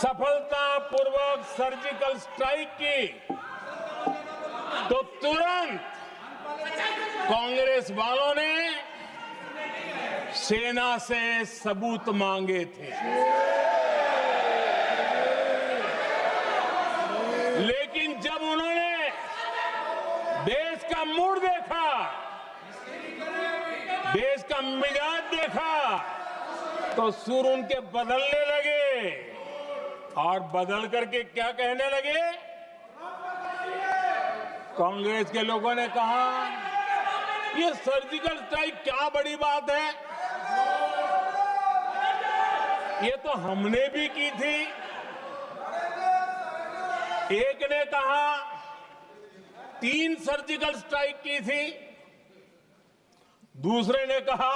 सफलतापूर्वक surgical strike की तो तुरंत कांग्रेस वालों ने सेना से सबूत मांगे थे, लेकिन जब उन्होंने देश का मूड देखा, देश का मिजाज देखा, तो सुर उनके बदलने लगे और बदल करके क्या कहने लगे। कांग्रेस के लोगों ने कहा, ये सर्जिकल स्ट्राइक क्या बड़ी बात है, ये तो हमने भी की थी। एक ने कहा 3 सर्जिकल स्ट्राइक की थी, दूसरे ने कहा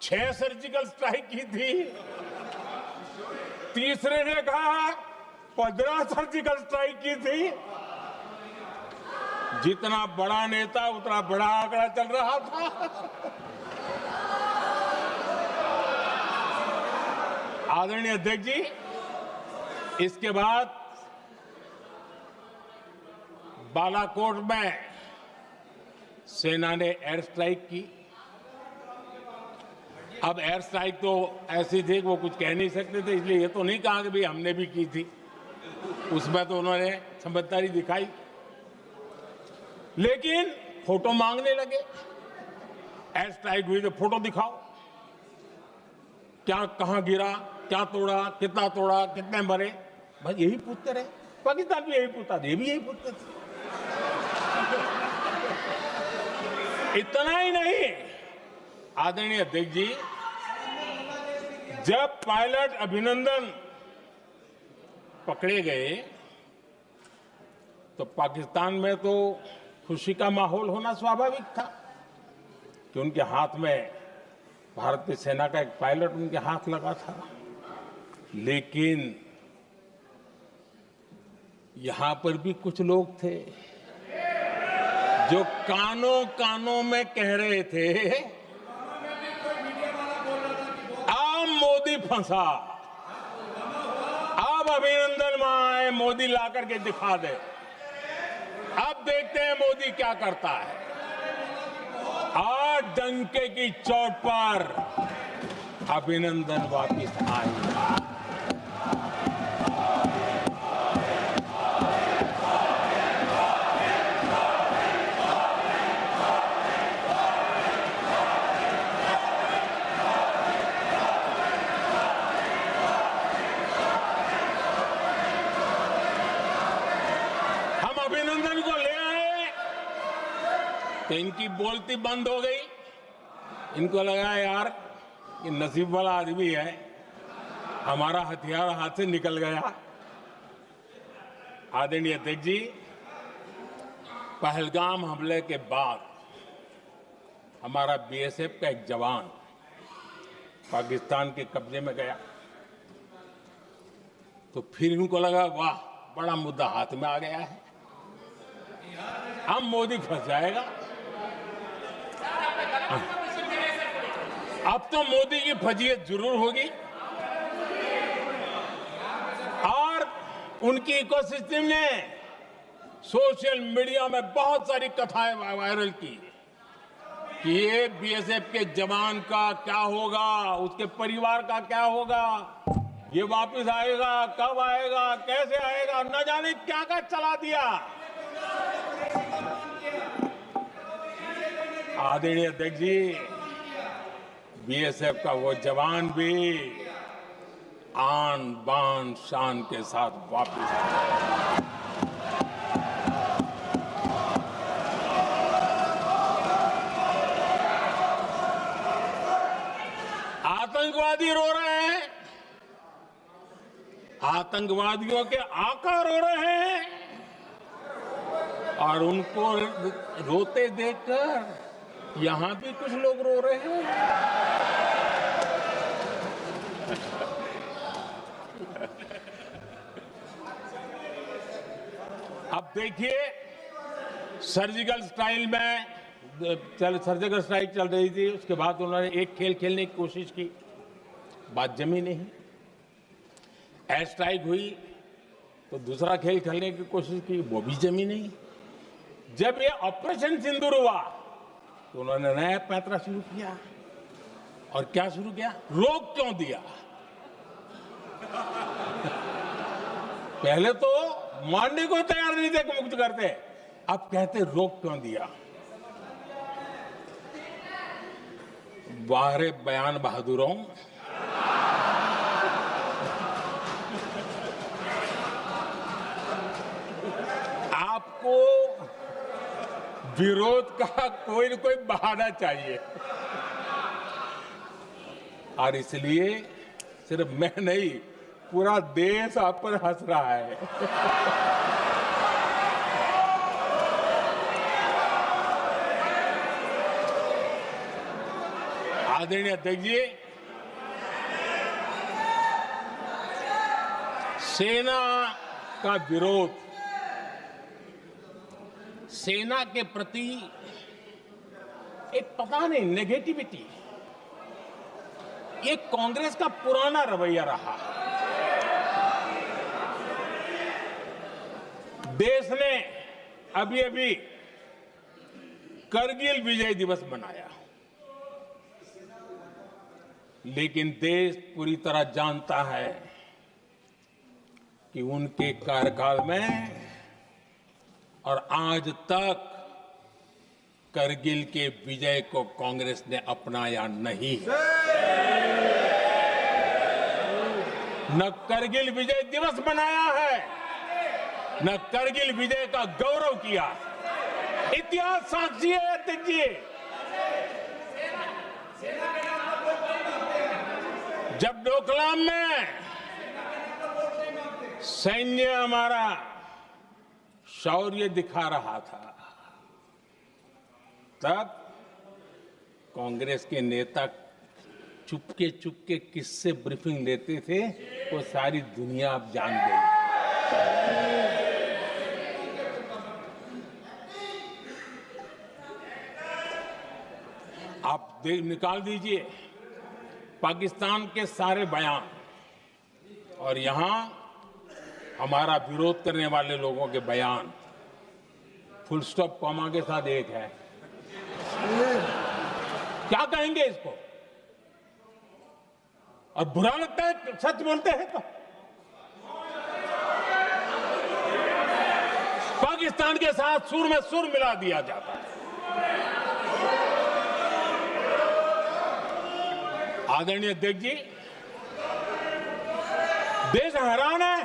6 सर्जिकल स्ट्राइक की थी, तीसरे ने कहा 15 सर्जिकल स्ट्राइक की थी। जितना बड़ा नेता उतना बड़ा आंकड़ा चल रहा था। आदरणीय अध्यक्ष जी, इसके बाद बालाकोट में सेना ने एयर स्ट्राइक की। अब एयर स्ट्राइक तो ऐसी थी कि वो कुछ कह नहीं सकते थे, इसलिए ये तो नहीं कहा कि भाई हमने भी की थी। उसमें तो उन्होंने समझदारी दिखाई, लेकिन फोटो मांगने लगे। एयर स्ट्राइक हुई तो फोटो दिखाओ, क्या कहां गिरा, क्या तोड़ा, कितने मरे, बस यही पूछते रहे। पाकिस्तान भी यही पूछता था, ये भी यही पूछते थे। इतना ही नहीं, आदरणीय अध्यक्ष जी, जब पायलट अभिनंदन पकड़े गए तो पाकिस्तान में तो खुशी का माहौल होना स्वाभाविक था कि उनके हाथ में भारतीय सेना का एक पायलट उनके हाथ लगा था। लेकिन यहां पर भी कुछ लोग थे जो कानों कानों में कह रहे थे, अब मोदी फंसा, अब अभिनंदन वहां आए, मोदी ला करके दिखा दे, अब देखते हैं मोदी क्या करता है। आज डंके की चोट पर अभिनंदन वापिस आए। अभिनंदन को ले आए तो इनकी बोलती बंद हो गई। इनको लगा यार ये नसीब वाला आदमी है, हमारा हथियार हाथ से निकल गया। आदरणीय अध्यक्ष जी, पहलगाम हमले के बाद हमारा बीएसएफ का एक जवान पाकिस्तान के कब्जे में गया, तो फिर इनको लगा वाह बड़ा मुद्दा हाथ में आ गया है, अब मोदी फंस जाएगा। अब तो मोदी की फजीयत जरूर होगी। और उनकी इकोसिस्टम ने सोशल मीडिया में बहुत सारी कथाएं वायरल की कि ये बीएसएफ के जवान का क्या होगा, उसके परिवार का क्या होगा, ये वापस आएगा, कब आएगा, कैसे आएगा, न जाने क्या क्या चला दिया। आदरणीय अध्यक्ष जी, बीएसएफ का वो जवान भी आन बान शान के साथ वापस आया। आतंकवादी रो रहे हैं, आतंकवादियों के आका रो रहे हैं, और उनको रोते देखकर यहां भी कुछ लोग रो रहे हैं। अब देखिए, सर्जिकल स्ट्राइक चल रही थी, उसके बाद उन्होंने एक खेल खेलने की कोशिश की, बात जमी नहीं। एयर स्ट्राइक हुई तो दूसरा खेल खेलने की कोशिश की, वो भी जमी नहीं। जब ये ऑपरेशन सिंदूर हुआ तो उन्होंने नया पैंतरा शुरू किया। और क्या शुरू किया? रोक क्यों दिया? पहले तो मानने को तैयार नहीं थे कि मुक्त करते, अब कहते रोक क्यों दिया? बाहरे बयान बहादुरों, आपको विरोध का कोई न कोई बहाना चाहिए। और इसलिए सिर्फ मैं नहीं, पूरा देश आप पर हंस रहा है। आदरणीय अध्यक्ष जी, सेना का विरोध, सेना के प्रति एक पता नहीं नेगेटिविटी, ये कांग्रेस का पुराना रवैया रहा। देश ने अभी अभी करगिल विजय दिवस मनाया, लेकिन देश पूरी तरह जानता है कि उनके कार्यकाल में और आज तक करगिल के विजय को कांग्रेस ने अपनाया नहीं। न करगिल विजय दिवस मनाया है, न करगिल विजय का गौरव किया। इतिहास साक्षी है अध्यक्ष जी। जब डोकलाम में सैन्य हमारा शौर्य दिखा रहा था, तब कांग्रेस के नेता चुपके चुपके किससे ब्रीफिंग लेते थे, वो सारी दुनिया अब जान गई। आप निकाल दीजिए पाकिस्तान के सारे बयान और यहां हमारा विरोध करने वाले लोगों के बयान, फुल स्टॉप कॉमा के साथ एक है। क्या कहेंगे इसको? और बुरा लगता है सच बोलते हैं तो। पाकिस्तान के साथ सुर में सुर मिला दिया जाता है। आदरणीय अध्यक्ष जी, देश हैरान है,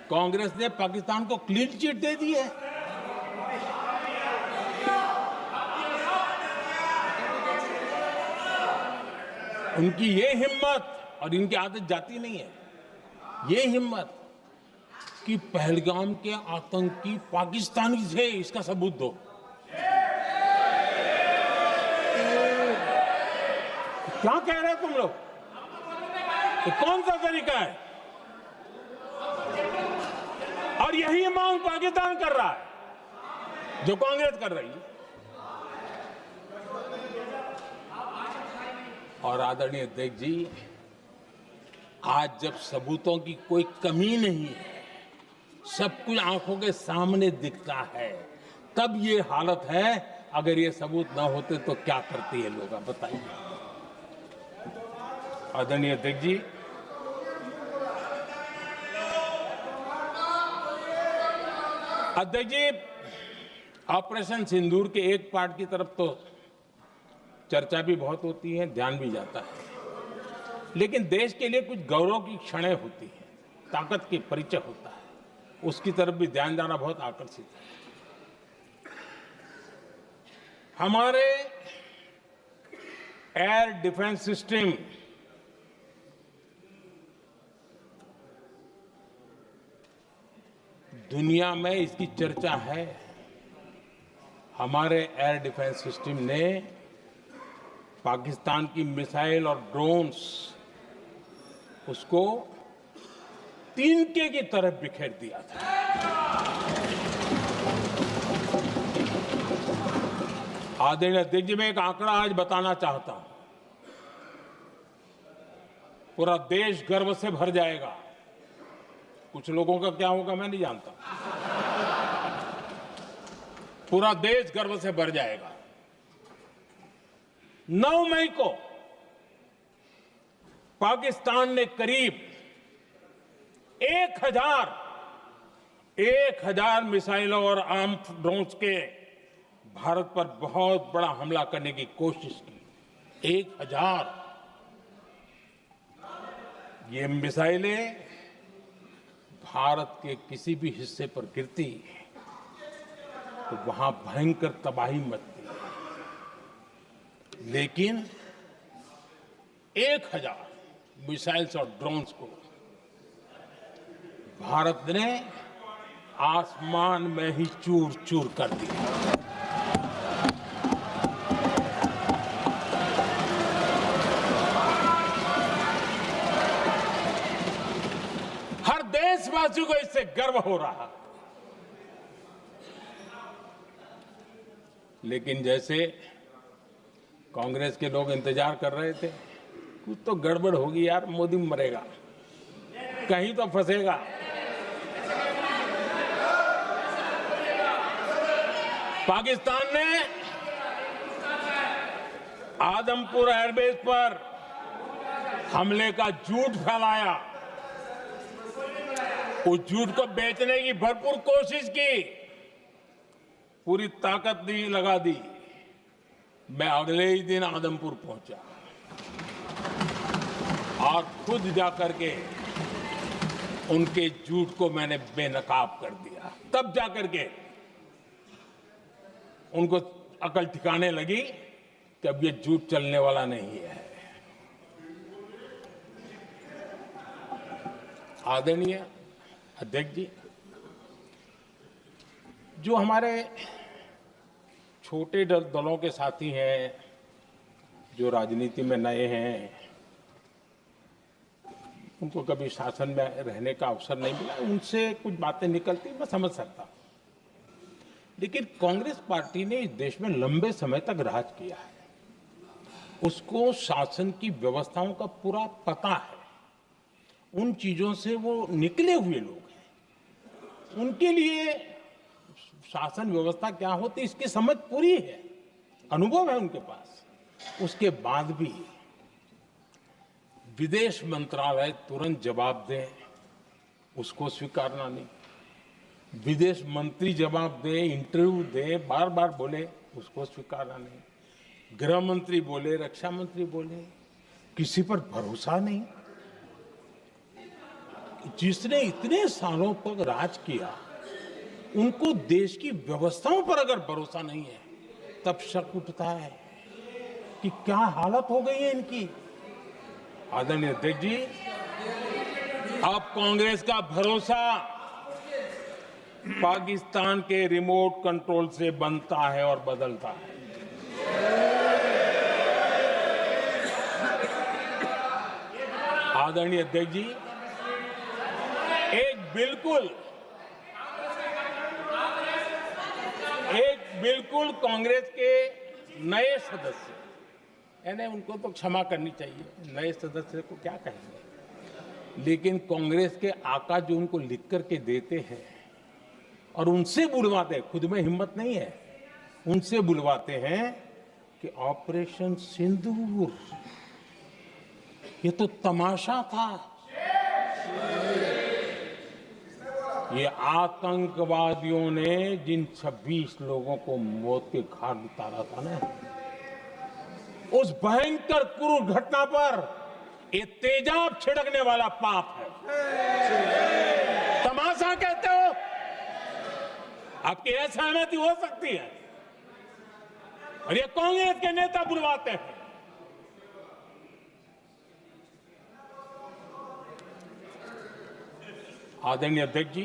कांग्रेस ने पाकिस्तान को क्लीन चिट दे दी है। उनकी ये हिम्मत, और इनकी आदत जाती नहीं है, ये हिम्मत कि पहलगाम के आतंकी पाकिस्तानी थे, इसका सबूत दो। क्या कह रहे हो तुम लोग? तो कौन सा तरीका है? और यही मांग पाकिस्तान कर रहा है जो कांग्रेस कर रही है। और आदरणीय अध्यक्ष जी, आज जब सबूतों की कोई कमी नहीं है, सब कुछ आंखों के सामने दिखता है, तब ये हालत है। अगर ये सबूत ना होते तो क्या करती है लोग, आप बताइए। आदरणीय अध्यक्ष जी, ऑपरेशन सिंदूर के एक पार्ट की तरफ तो चर्चा भी बहुत होती है, ध्यान भी जाता है, लेकिन देश के लिए कुछ गौरव की क्षणें होती हैं, ताकत की परिचय होता है, उसकी तरफ भी ध्यान जाना बहुत आकर्षित है। हमारे एयर डिफेंस सिस्टम दुनिया में इसकी चर्चा है। हमारे एयर डिफेंस सिस्टम ने पाकिस्तान की मिसाइल और ड्रोन्स उसको तिनके की तरफ बिखेर दिया था। आदरणीय अध्यक्ष जी, मैं एक आंकड़ा आज बताना चाहता हूं, पूरा देश गर्व से भर जाएगा। कुछ लोगों का क्या होगा मैं नहीं जानता। पूरा देश गर्व से भर जाएगा। 9 मई को पाकिस्तान ने करीब 1000 मिसाइलों और आर्म्ड ड्रोन्स के भारत पर बहुत बड़ा हमला करने की कोशिश की। 1000 ये मिसाइलें भारत के किसी भी हिस्से पर गिरती तो वहां भयंकर तबाही मचती। लेकिन 1000 मिसाइल्स और ड्रोन्स को भारत ने आसमान में ही चूर चूर कर दिया। हर देशवासी को इससे गर्व हो रहा। लेकिन जैसे कांग्रेस के लोग इंतजार कर रहे थे, कुछ तो गड़बड़ होगी यार, मोदी मरेगा, कहीं तो फंसेगा। पाकिस्तान ने आदमपुर एयरबेस पर हमले का झूठ फैलाया। उस झूठ को बेचने की भरपूर कोशिश की, पूरी ताकत दी लगा दी। मैं अगले ही दिन आदमपुर पहुंचा और खुद जाकर के उनके झूठ को मैंने बेनकाब कर दिया। तब जाकर के उनको अकल ठिकाने लगी कि अब ये झूठ चलने वाला नहीं है। आदरणीय अध्यक्ष जी, जो हमारे छोटे दलों के साथी हैं, जो राजनीति में नए हैं, उनको कभी शासन में रहने का अवसर नहीं मिला, उनसे कुछ बातें निकलती मैं समझ सकता हूं। लेकिन कांग्रेस पार्टी ने इस देश में लंबे समय तक राज किया है, उसको शासन की व्यवस्थाओं का पूरा पता है, उन चीजों से वो निकले हुए लोग हैं, उनके लिए शासन व्यवस्था क्या होती इसकी समझ पूरी है, अनुभव है उनके पास। उसके बाद भी विदेश मंत्रालय तुरंत जवाब दे, उसको स्वीकारना नहीं। विदेश मंत्री जवाब दे, इंटरव्यू दे, बार बार बोले, उसको स्वीकारना नहीं। गृह मंत्री बोले, रक्षा मंत्री बोले, किसी पर भरोसा नहीं। जिसने इतने सालों तक राज किया, उनको देश की व्यवस्थाओं पर अगर भरोसा नहीं है, तब शक उठता है कि क्या हालत हो गई है इनकी। आदरणीय अध्यक्ष जी, अब कांग्रेस का भरोसा पाकिस्तान के रिमोट कंट्रोल से बनता है और बदलता है। आदरणीय अध्यक्ष जी, एक बिल्कुल कांग्रेस के नए सदस्य, यानी उनको तो क्षमा करनी चाहिए, नए सदस्य को क्या कहेंगे, लेकिन कांग्रेस के आका जो उनको लिख करके देते हैं और उनसे बुलवाते हैं, खुद में हिम्मत नहीं है, उनसे बुलवाते हैं कि ऑपरेशन सिंदूर ये तो तमाशा था, ये आतंकवादियों ने जिन 26 लोगों को मौत के घाट उतारा था ना, उस भयंकर क्रूर घटना पर ये तेजाब छिड़कने वाला पाप है। तमाशा कहते हो? आपकी असहमति हो सकती है, और ये कांग्रेस के नेता बुलवाते हैं। आदरणीय अध्यक्ष जी,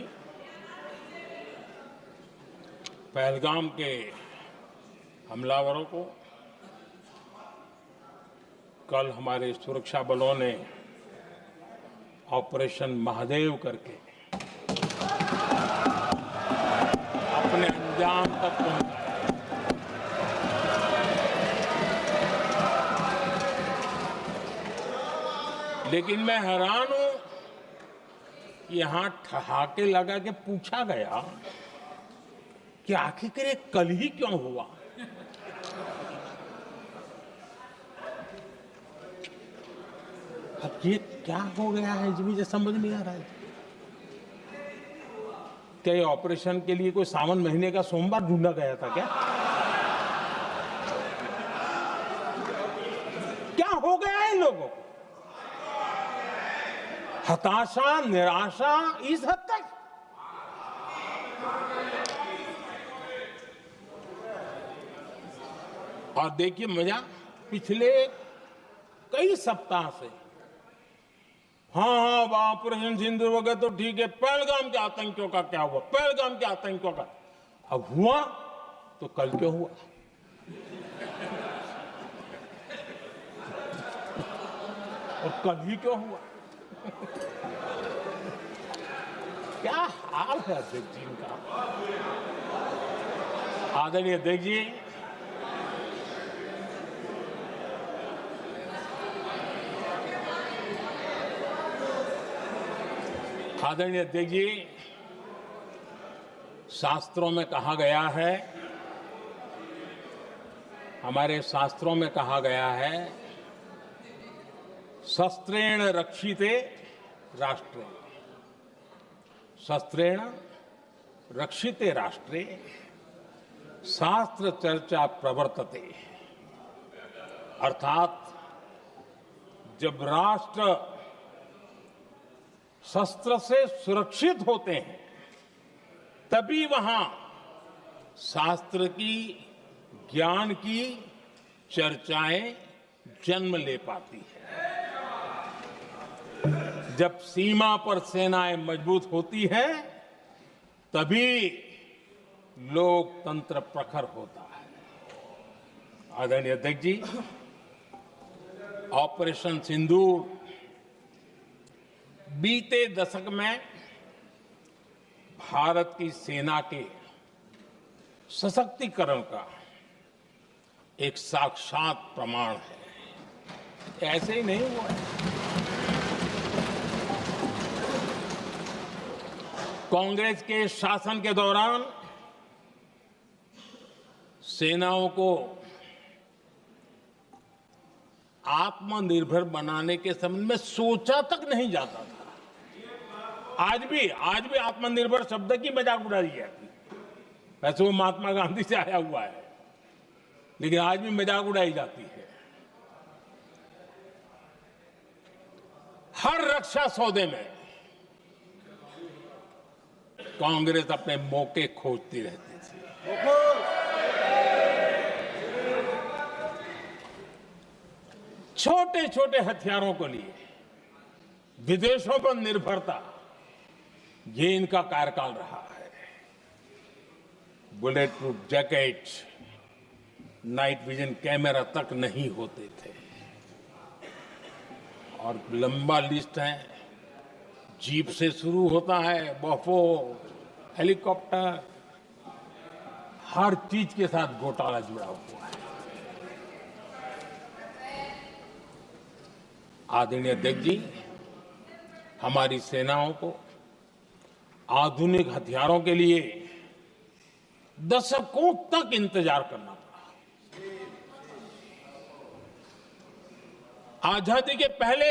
पहलगाम के हमलावरों को कल हमारे सुरक्षा बलों ने ऑपरेशन महादेव करके अपने अंजाम तक पहुंचाया। लेकिन मैं हैरान हूं यहां ठहाके लगा के पूछा गया कि आखिर ये कल ही क्यों हुआ। अब ये क्या हो गया है मुझे समझ नहीं आ रहा है। क्या ये ऑपरेशन के लिए कोई सावन महीने का सोमवार ढूंढा गया था क्या? क्या हो गया है इन लोगों को? हताशा, निराशा इस हद तक। और देखिए मजा, पिछले कई सप्ताह से हाँ ऑपरेशन सिंदूर वगैरह तो ठीक है, पहलगाम के आतंकियों का क्या हुआ, पहलगाम के आतंकियों का अब हुआ तो कल क्यों हुआ? और कल ही क्यों हुआ? क्या हाल है अध्यक्ष जी का। आदरणीय अध्यक्ष जी, आदरणीय अध्यक्ष जी, शास्त्रों में कहा गया है, हमारे शास्त्रों में कहा गया है, शस्त्रेण रक्षिते राष्ट्रे, शस्त्रेण रक्षिते राष्ट्रे शास्त्र चर्चा प्रवर्तते। अर्थात जब राष्ट्र शस्त्र से सुरक्षित होते हैं तभी वहां शास्त्र की, ज्ञान की चर्चाएं जन्म ले पाती है। जब सीमा पर सेनाएं मजबूत होती है तभी लोकतंत्र प्रखर होता है। आदरणीय अध्यक्ष जी, ऑपरेशन सिंदूर बीते दशक में भारत की सेना के सशक्तिकरण का एक साक्षात प्रमाण है। ऐसे ही नहीं हुआ है। कांग्रेस के शासन के दौरान सेनाओं को आत्मनिर्भर बनाने के संबंध में सोचा तक नहीं जाता था। आज भी आत्मनिर्भर शब्द की मजाक उड़ाई जाती है। वैसे वो महात्मा गांधी से आया हुआ है, लेकिन आज भी मजाक उड़ाई जाती है। हर रक्षा सौदे में कांग्रेस अपने मौके खोजती रहती थी। छोटे छोटे हथियारों को लिए विदेशों पर निर्भरता, ये इनका कार्यकाल रहा है। Bullet proof jacket, night vision camera तक नहीं होते थे। और लंबा लिस्ट है, जीप से शुरू होता है, बफोर, हेलीकॉप्टर, हर चीज के साथ घोटाला जुड़ा हुआ है। आदरणीय अध्यक्ष जी, हमारी सेनाओं को आधुनिक हथियारों के लिए दशकों तक इंतजार करना पड़ा। आजादी के पहले,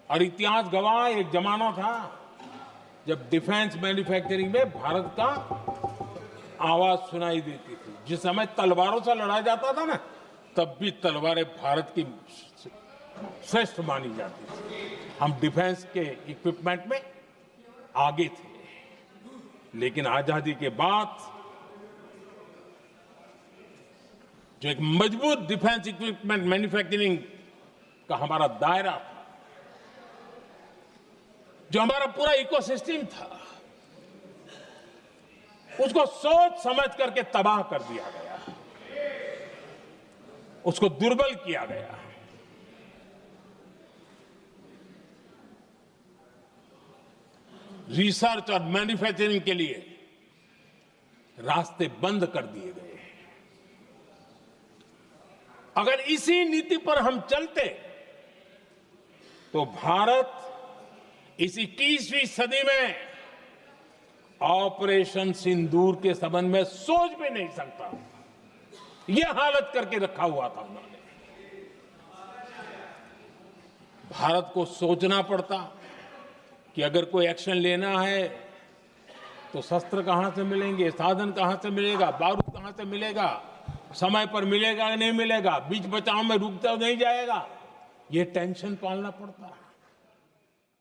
और इतिहास गवाह, एक जमाना था जब डिफेंस मैन्युफैक्चरिंग में भारत का आवाज सुनाई देती थी। जिस समय तलवारों से लड़ा जाता था ना, तब भी तलवारें भारत की श्रेष्ठ मानी जाती थी। हम डिफेंस के इक्विपमेंट में आगे थे। लेकिन आजादी के बाद जो एक मजबूत डिफेंस इक्विपमेंट मैन्युफैक्चरिंग का हमारा दायरा था, जो हमारा पूरा इकोसिस्टम था, उसको सोच समझ करके तबाह कर दिया गया, उसको दुर्बल किया गया। रिसर्च और मैन्युफैक्चरिंग के लिए रास्ते बंद कर दिए गए। अगर इसी नीति पर हम चलते तो भारत इस 21वीं सदी में ऑपरेशन सिंदूर के संबंध में सोच भी नहीं सकता। यह हालत करके रखा हुआ था उन्होंने। भारत को सोचना पड़ता कि अगर कोई एक्शन लेना है तो शस्त्र कहां से मिलेंगे, साधन कहां से मिलेगा, बारूद कहां से मिलेगा, समय पर मिलेगा या नहीं मिलेगा, बीच बचाव में रुकता नहीं जाएगा, ये टेंशन पालना पड़ता है।